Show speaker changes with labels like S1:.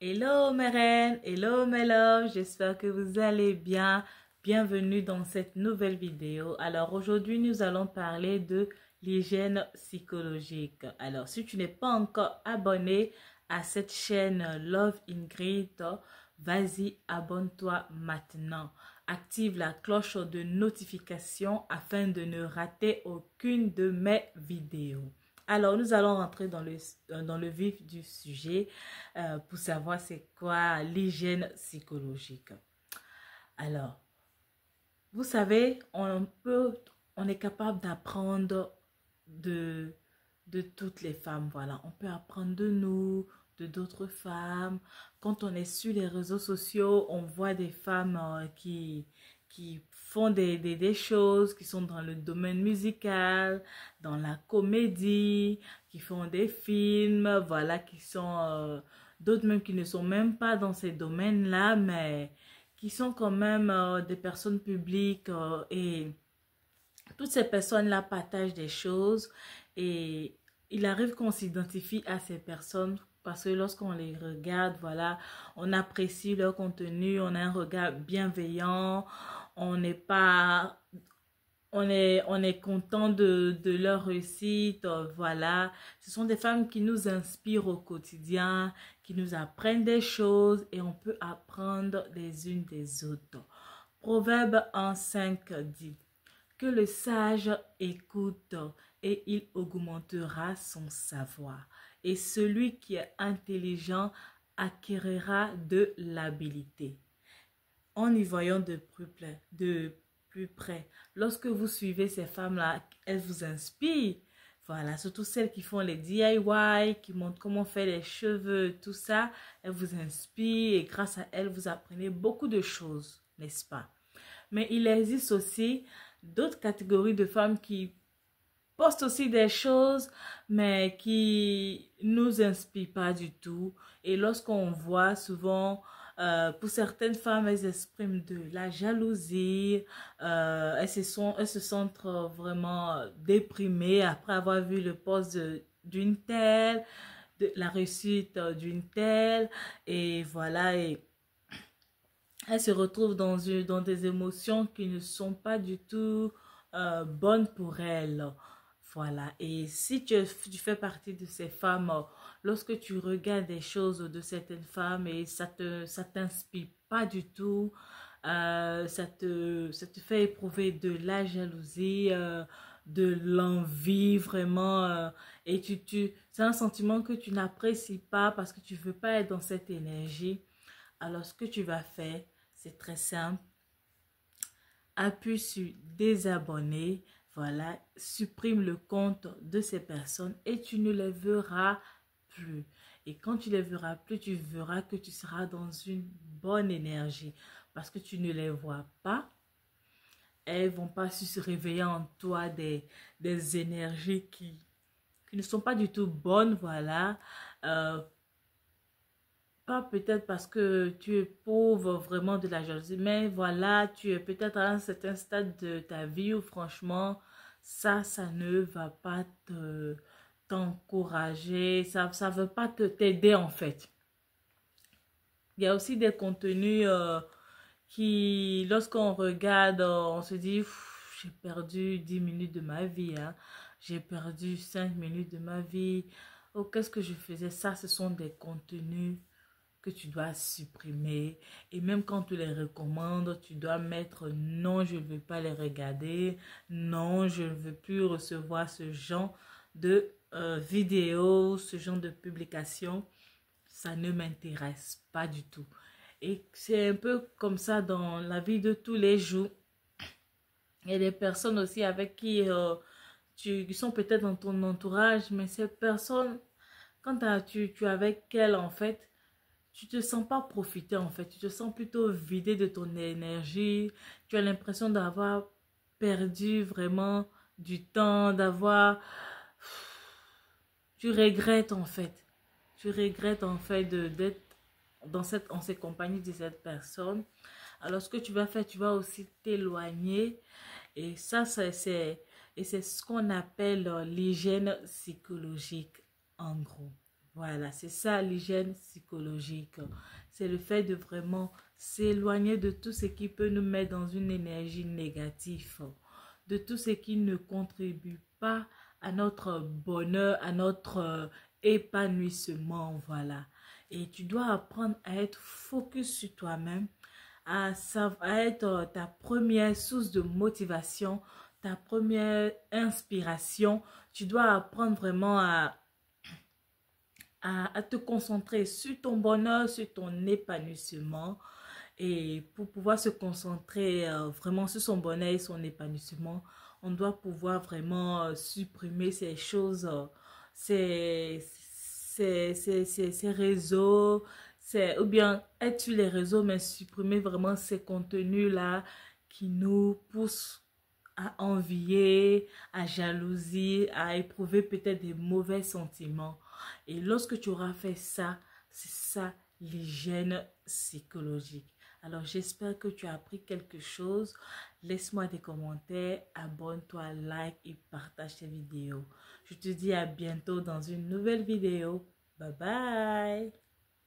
S1: Hello mes reines, hello mes loves, j'espère que vous allez bien. Bienvenue dans cette nouvelle vidéo. Alors aujourd'hui nous allons parler de l'hygiène psychologique. Alors si tu n'es pas encore abonné à cette chaîne Love Ingrid, vas-y, abonne-toi maintenant. Active la cloche de notification afin de ne rater aucune de mes vidéos. Alors, nous allons rentrer dans le vif du sujet pour savoir c'est quoi l'hygiène psychologique. Alors, vous savez, on est capable d'apprendre de toutes les femmes. Voilà, on peut apprendre de nous, de d'autres femmes. Quand on est sur les réseaux sociaux, on voit des femmes qui font des choses, qui sont dans le domaine musical, dans la comédie, qui font des films, voilà, qui sont d'autres même qui ne sont même pas dans ces domaines-là, mais qui sont quand même des personnes publiques et toutes ces personnes-là partagent des choses et il arrive qu'on s'identifie à ces personnes parce que lorsqu'on les regarde, voilà, on apprécie leur contenu, on a un regard bienveillant, on n'est pas... on est content de leur réussite, voilà. Ce sont des femmes qui nous inspirent au quotidien, qui nous apprennent des choses et on peut apprendre les unes des autres. Proverbe 1,5 dit que le sage écoute et il augmentera son savoir. Et celui qui est intelligent acquérera de l'habileté. En y voyant de plus près, lorsque vous suivez ces femmes-là, elles vous inspirent. Voilà, surtout celles qui font les DIY, qui montrent comment faire les cheveux, tout ça, elles vous inspirent et grâce à elles, vous apprenez beaucoup de choses, n'est-ce pas? Mais il existe aussi d'autres catégories de femmes qui postent aussi des choses, mais qui nous inspirent pas du tout. Et lorsqu'on voit souvent, pour certaines femmes, elles expriment de la jalousie, elles se sentent vraiment déprimées après avoir vu le poste d'une telle, de la réussite d'une telle, et voilà, et elle se retrouve dans des émotions qui ne sont pas du tout bonnes pour elle. Voilà. Et si tu fais partie de ces femmes, lorsque tu regardes des choses de certaines femmes et ça t'inspire pas du tout, ça te fait éprouver de la jalousie, de l'envie vraiment, et c'est un sentiment que tu n'apprécies pas parce que tu veux pas être dans cette énergie. Alors, ce que tu vas faire, c'est très simple. Appuie sur désabonner. Voilà. Supprime le compte de ces personnes et tu ne les verras plus. Et quand tu les verras plus, tu verras que tu seras dans une bonne énergie. Parce que tu ne les vois pas. Elles vont pas se réveiller en toi des énergies qui ne sont pas du tout bonnes. Voilà. Pas peut-être parce que tu éprouves vraiment de la jalousie, mais voilà, tu es peut-être à un certain stade de ta vie où franchement, ça ne va pas t'encourager, ça veut pas t'aider en fait. Il y a aussi des contenus qui, lorsqu'on regarde, on se dit, j'ai perdu 10 minutes de ma vie, hein. J'ai perdu 5 minutes de ma vie. Oh, qu'est-ce que je faisais? Ça, ce sont des contenus que tu dois supprimer. Et même quand tu les recommandes, tu dois mettre non, je ne veux pas les regarder. Non, je ne veux plus recevoir ce genre de vidéos, ce genre de publications. Ça ne m'intéresse pas du tout. Et c'est un peu comme ça dans la vie de tous les jours. Il y a des personnes aussi avec qui qui sont peut-être dans ton entourage, mais ces personnes, quand tu es avec elles, en fait, tu te sens pas profiter en fait, tu te sens plutôt vidé de ton énergie, tu as l'impression d'avoir perdu vraiment du temps, tu regrettes en fait, d'être en ces compagnies de cette personne. Alors ce que tu vas faire, tu vas aussi t'éloigner et ça c'est ce qu'on appelle l'hygiène psychologique en gros. Voilà, c'est ça l'hygiène psychologique. C'est le fait de vraiment s'éloigner de tout ce qui peut nous mettre dans une énergie négative, de tout ce qui ne contribue pas à notre bonheur, à notre épanouissement, voilà. Et tu dois apprendre à être focus sur toi-même, à être ta première source de motivation, ta première inspiration. Tu dois apprendre vraiment à te concentrer sur ton bonheur, sur ton épanouissement. Et pour pouvoir se concentrer vraiment sur son bonheur et son épanouissement, on doit pouvoir vraiment supprimer ces choses, ces réseaux, ou bien être sur les réseaux, mais supprimer vraiment ces contenus-là qui nous poussent à envier, à jalousie, à éprouver peut-être des mauvais sentiments. Et lorsque tu auras fait ça, c'est ça l'hygiène psychologique. Alors j'espère que tu as appris quelque chose. Laisse-moi des commentaires, abonne-toi, like et partage cette vidéo. Je te dis à bientôt dans une nouvelle vidéo. Bye bye.